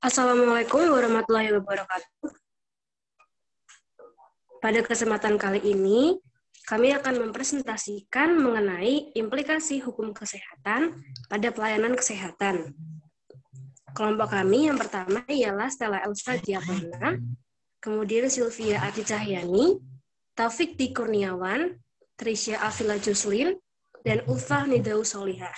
Assalamualaikum warahmatullahi wabarakatuh. Pada kesempatan kali ini, kami akan mempresentasikan mengenai implikasi hukum kesehatan pada pelayanan kesehatan. Kelompok kami yang pertama ialah Stella Elsa Diapana, kemudian Sylvia Ati Cahyani, Taufik D. Kurniawan, Trisha Afila Juslin, dan Ulfa Nidau Solihah.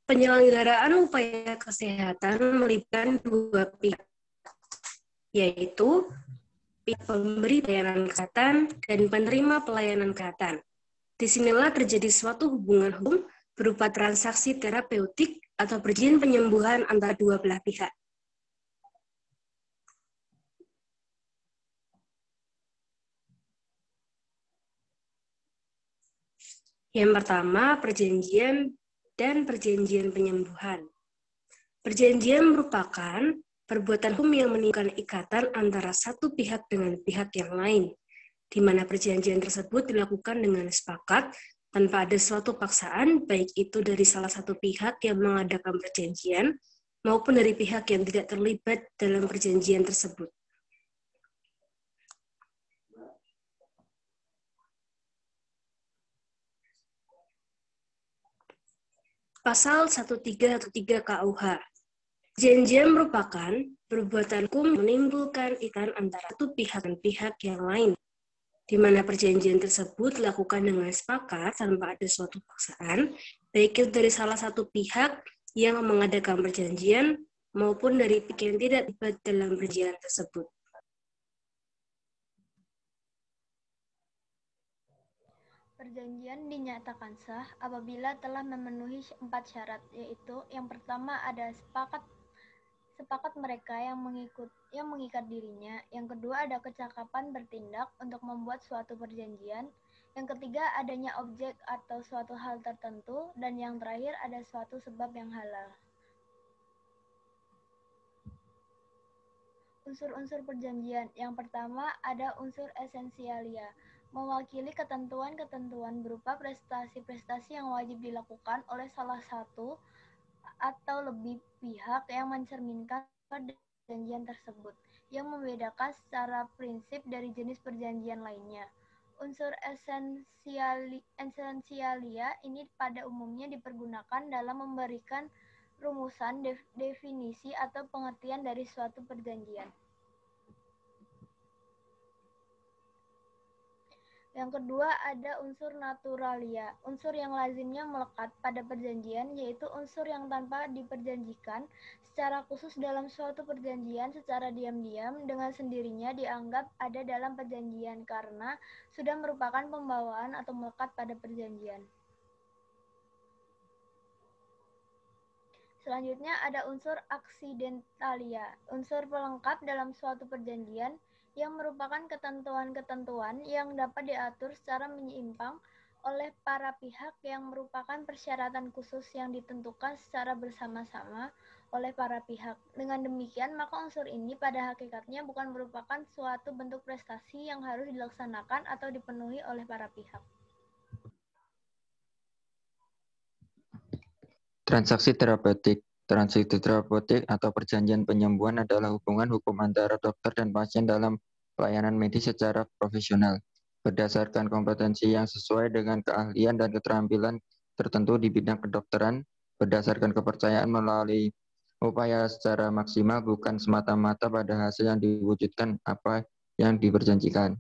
Penyelenggaraan upaya kesehatan melibatkan dua pihak, yaitu pihak pemberi pelayanan kesehatan dan penerima pelayanan kesehatan. Disinilah terjadi suatu hubungan hukum berupa transaksi terapeutik atau perjanjian penyembuhan antara dua belah pihak. Yang pertama, perjanjian dan perjanjian penyembuhan. Perjanjian merupakan perbuatan hukum yang meningkatkan ikatan antara satu pihak dengan pihak yang lain, di mana perjanjian tersebut dilakukan dengan sepakat tanpa ada suatu paksaan, baik itu dari salah satu pihak yang mengadakan perjanjian maupun dari pihak yang tidak terlibat dalam perjanjian tersebut. Pasal 1313 KUH. Perjanjian merupakan perbuatan hukum menimbulkan ikatan antara satu pihak dan pihak yang lain, di mana perjanjian tersebut dilakukan dengan sepakat tanpa ada suatu paksaan, baik itu dari salah satu pihak yang mengadakan perjanjian maupun dari pihak yang tidak terlibat dalam perjanjian tersebut. Perjanjian dinyatakan sah apabila telah memenuhi 4 syarat, yaitu yang pertama ada sepakat mereka yang mengikat dirinya, yang kedua ada kecakapan bertindak untuk membuat suatu perjanjian, yang ketiga adanya objek atau suatu hal tertentu, dan yang terakhir ada suatu sebab yang halal. Unsur-unsur perjanjian. Yang pertama ada unsur esensialia, mewakili ketentuan-ketentuan berupa prestasi-prestasi yang wajib dilakukan oleh salah satu atau lebih pihak yang mencerminkan perjanjian tersebut, yang membedakan secara prinsip dari jenis perjanjian lainnya. Unsur esensialia ini pada umumnya dipergunakan dalam memberikan rumusan, definisi, atau pengertian dari suatu perjanjian. Yang kedua ada unsur naturalia, unsur yang lazimnya melekat pada perjanjian, yaitu unsur yang tanpa diperjanjikan secara khusus dalam suatu perjanjian secara diam-diam dengan sendirinya dianggap ada dalam perjanjian karena sudah merupakan pembawaan atau melekat pada perjanjian. Selanjutnya ada unsur aksidentalia, unsur pelengkap dalam suatu perjanjian yang merupakan ketentuan-ketentuan yang dapat diatur secara menyimpang oleh para pihak yang merupakan persyaratan khusus yang ditentukan secara bersama-sama oleh para pihak. Dengan demikian, maka unsur ini pada hakikatnya bukan merupakan suatu bentuk prestasi yang harus dilaksanakan atau dipenuhi oleh para pihak. Transaksi terapeutik. Transaksi terapeutik atau perjanjian penyembuhan adalah hubungan hukum antara dokter dan pasien dalam pelayanan medis secara profesional, berdasarkan kompetensi yang sesuai dengan keahlian dan keterampilan tertentu di bidang kedokteran, berdasarkan kepercayaan melalui upaya secara maksimal, bukan semata-mata pada hasil yang diwujudkan apa yang diperjanjikan.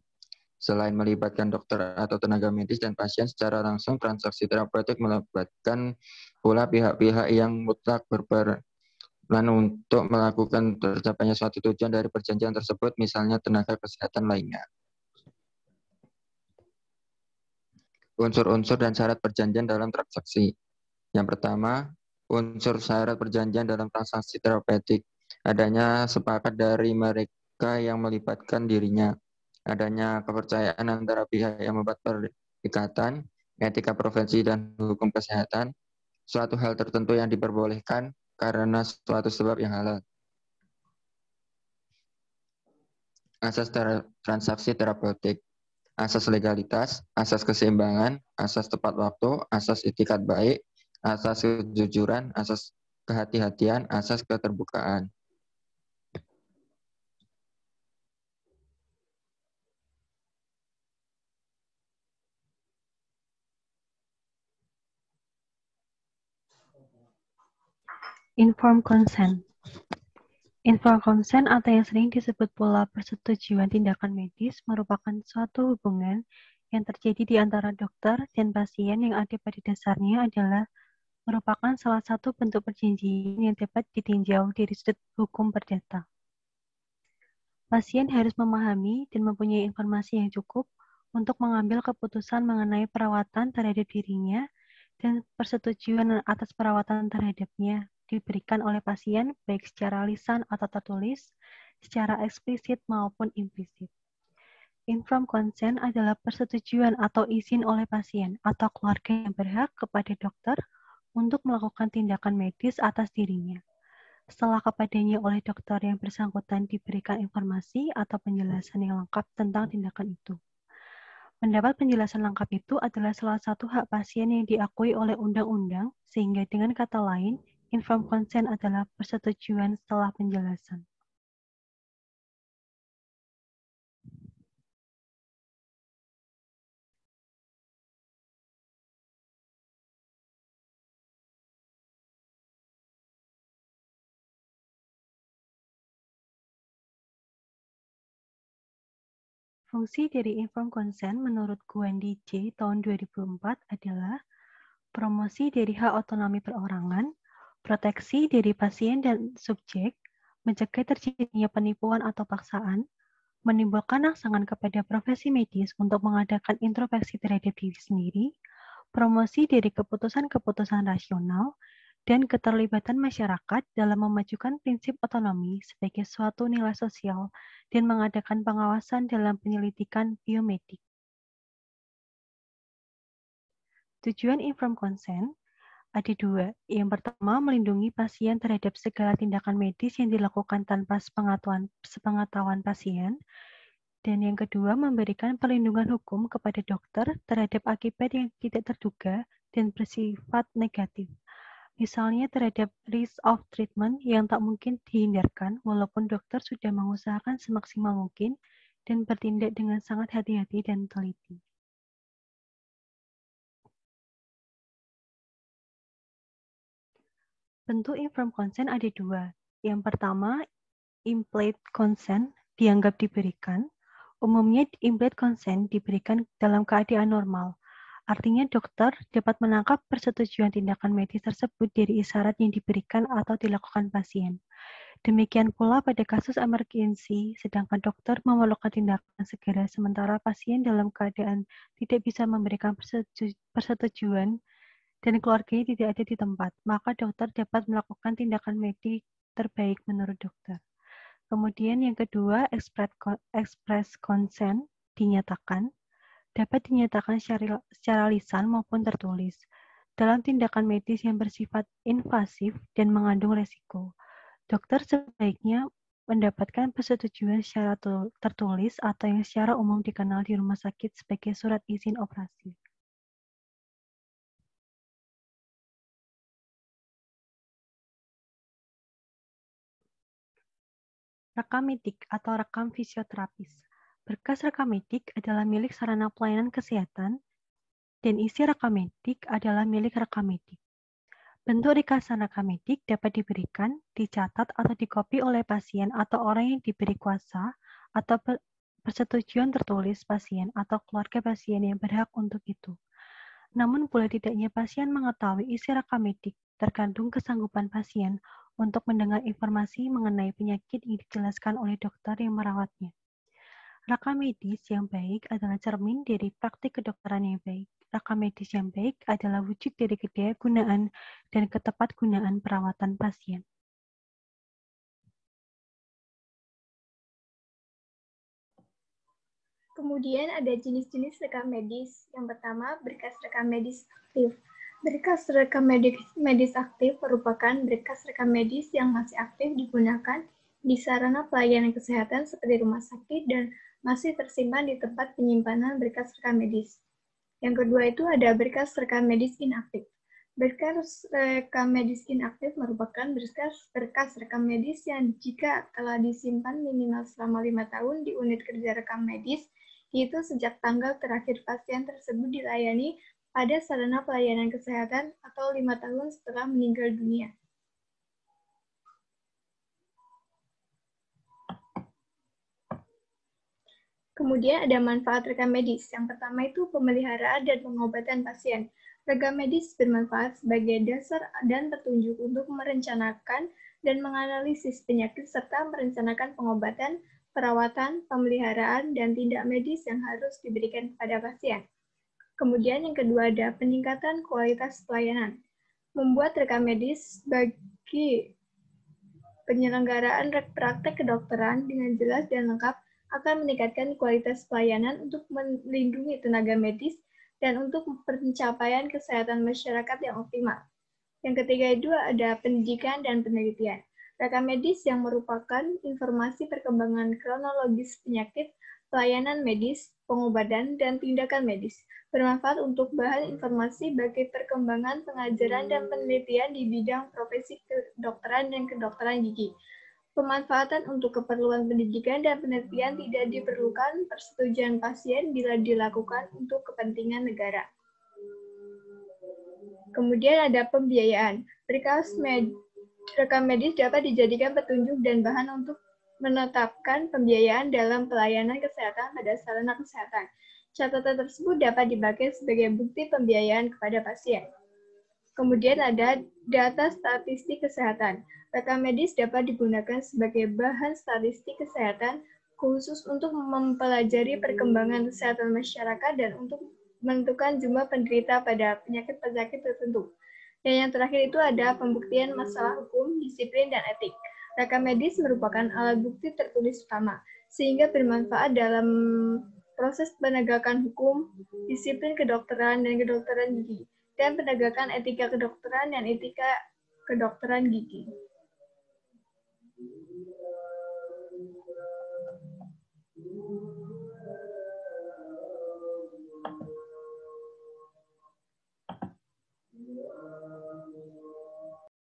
Selain melibatkan dokter atau tenaga medis dan pasien secara langsung, transaksi terapeutik melibatkan pula pihak-pihak yang mutlak berperan untuk melakukan tercapainya suatu tujuan dari perjanjian tersebut, misalnya tenaga kesehatan lainnya. Unsur-unsur dan syarat perjanjian dalam transaksi. Yang pertama, unsur syarat perjanjian dalam transaksi terapeutik. Adanya sepakat dari mereka yang melibatkan dirinya. Adanya kepercayaan antara pihak yang membuat perikatan, etika profesi dan hukum kesehatan, suatu hal tertentu yang diperbolehkan karena suatu sebab yang halal. asas transaksi terapeutik, asas legalitas, asas keseimbangan, asas tepat waktu, asas itikat baik, asas kejujuran, asas kehati-hatian, asas keterbukaan. Informed consent. Informed consent atau yang sering disebut pula persetujuan tindakan medis merupakan suatu hubungan yang terjadi di antara dokter dan pasien yang ada pada dasarnya adalah merupakan salah satu bentuk perjanjian yang dapat ditinjau dari sudut hukum perdata. Pasien harus memahami dan mempunyai informasi yang cukup untuk mengambil keputusan mengenai perawatan terhadap dirinya dan persetujuan atas perawatan terhadapnya diberikan oleh pasien baik secara lisan atau tertulis, secara eksplisit maupun implisit. Informed consent adalah persetujuan atau izin oleh pasien atau keluarga yang berhak kepada dokter untuk melakukan tindakan medis atas dirinya. Setelah kepadanya oleh dokter yang bersangkutan diberikan informasi atau penjelasan yang lengkap tentang tindakan itu. Mendapat penjelasan lengkap itu adalah salah satu hak pasien yang diakui oleh undang-undang, sehingga dengan kata lain, informed consent adalah persetujuan setelah penjelasan. Fungsi dari informed consent menurut Gwandi J. tahun 2004 adalah promosi dari hak otonomi perorangan, proteksi dari pasien dan subjek, mencegah terjadinya penipuan atau paksaan, menimbulkan rangsangan kepada profesi medis untuk mengadakan introspeksi terhadap diri sendiri, promosi dari keputusan-keputusan rasional, dan keterlibatan masyarakat dalam memajukan prinsip otonomi sebagai suatu nilai sosial dan mengadakan pengawasan dalam penyelidikan biomedik. Tujuan informed consent ada dua. Yang pertama, melindungi pasien terhadap segala tindakan medis yang dilakukan tanpa sepengetahuan pasien. Dan yang kedua, memberikan perlindungan hukum kepada dokter terhadap akibat yang tidak terduga dan bersifat negatif. Misalnya terhadap risk of treatment yang tak mungkin dihindarkan walaupun dokter sudah mengusahakan semaksimal mungkin dan bertindak dengan sangat hati-hati dan teliti. Bentuk informed consent ada dua. Yang pertama, implied consent dianggap diberikan. Umumnya implied consent diberikan dalam keadaan normal. Artinya dokter dapat menangkap persetujuan tindakan medis tersebut dari isyarat yang diberikan atau dilakukan pasien. Demikian pula pada kasus emergensi, sedangkan dokter memerlukan tindakan segera sementara pasien dalam keadaan tidak bisa memberikan persetujuan dan keluarganya tidak ada di tempat, maka dokter dapat melakukan tindakan medik terbaik menurut dokter. Kemudian yang kedua, express consent dapat dinyatakan secara lisan maupun tertulis dalam tindakan medis yang bersifat invasif dan mengandung resiko. Dokter sebaiknya mendapatkan persetujuan secara tertulis atau yang secara umum dikenal di rumah sakit sebagai surat izin operasi. Rekam medik atau rekam fisioterapis. Berkas rekam medik adalah milik sarana pelayanan kesehatan dan isi rekam medik adalah milik rekam medik. Bentuk ringkasan rekam medik dapat diberikan, dicatat atau dikopi oleh pasien atau orang yang diberi kuasa atau persetujuan tertulis pasien atau keluarga pasien yang berhak untuk itu. Namun boleh tidaknya pasien mengetahui isi rekam medik tergantung kesanggupan pasien untuk mendengar informasi mengenai penyakit yang dijelaskan oleh dokter yang merawatnya. Rekam medis yang baik adalah cermin dari praktik kedokteran yang baik. Rekam medis yang baik adalah wujud dari kedaya gunaan dan ketepat gunaan perawatan pasien. Kemudian ada jenis-jenis rekam medis. Yang pertama, berkas rekam medis aktif. Berkas rekam medis aktif merupakan berkas rekam medis yang masih aktif digunakan di sarana pelayanan kesehatan seperti rumah sakit dan masih tersimpan di tempat penyimpanan berkas rekam medis. Yang kedua itu ada berkas rekam medis inaktif. Berkas rekam medis inaktif merupakan berkas rekam medis yang jika telah disimpan minimal selama 5 tahun di unit kerja rekam medis, yaitu sejak tanggal terakhir pasien tersebut dilayani pada sarana pelayanan kesehatan atau 5 tahun setelah meninggal dunia. Kemudian ada manfaat rekam medis. Yang pertama itu pemeliharaan dan pengobatan pasien. Rekam medis bermanfaat sebagai dasar dan petunjuk untuk merencanakan dan menganalisis penyakit serta merencanakan pengobatan, perawatan, pemeliharaan, dan tindak medis yang harus diberikan kepada pasien. Kemudian yang kedua ada peningkatan kualitas pelayanan. Membuat rekam medis bagi penyelenggaraan praktek kedokteran dengan jelas dan lengkap akan meningkatkan kualitas pelayanan untuk melindungi tenaga medis dan untuk pencapaian kesehatan masyarakat yang optimal. Yang ketiga itu ada pendidikan dan penelitian. Rekam medis yang merupakan informasi perkembangan kronologis penyakit, pelayanan medis, pengobatan, dan tindakan medis. Bermanfaat untuk bahan informasi bagi perkembangan pengajaran dan penelitian di bidang profesi kedokteran dan kedokteran gigi. Pemanfaatan untuk keperluan pendidikan dan penelitian tidak diperlukan persetujuan pasien bila dilakukan untuk kepentingan negara. Kemudian ada pembiayaan. Rekam medis dapat dijadikan petunjuk dan bahan untuk menetapkan pembiayaan dalam pelayanan kesehatan pada sarana kesehatan. Catatan tersebut dapat dipakai sebagai bukti pembiayaan kepada pasien. Kemudian ada data statistik kesehatan. Rekam medis dapat digunakan sebagai bahan statistik kesehatan khusus untuk mempelajari perkembangan kesehatan masyarakat dan untuk menentukan jumlah penderita pada penyakit-penyakit tertentu. Dan yang terakhir itu ada pembuktian masalah hukum, disiplin, dan etik. Rekam medis merupakan alat bukti tertulis utama, sehingga bermanfaat dalam proses penegakan hukum, disiplin kedokteran dan kedokteran gigi, dan penegakan etika kedokteran dan etika kedokteran gigi.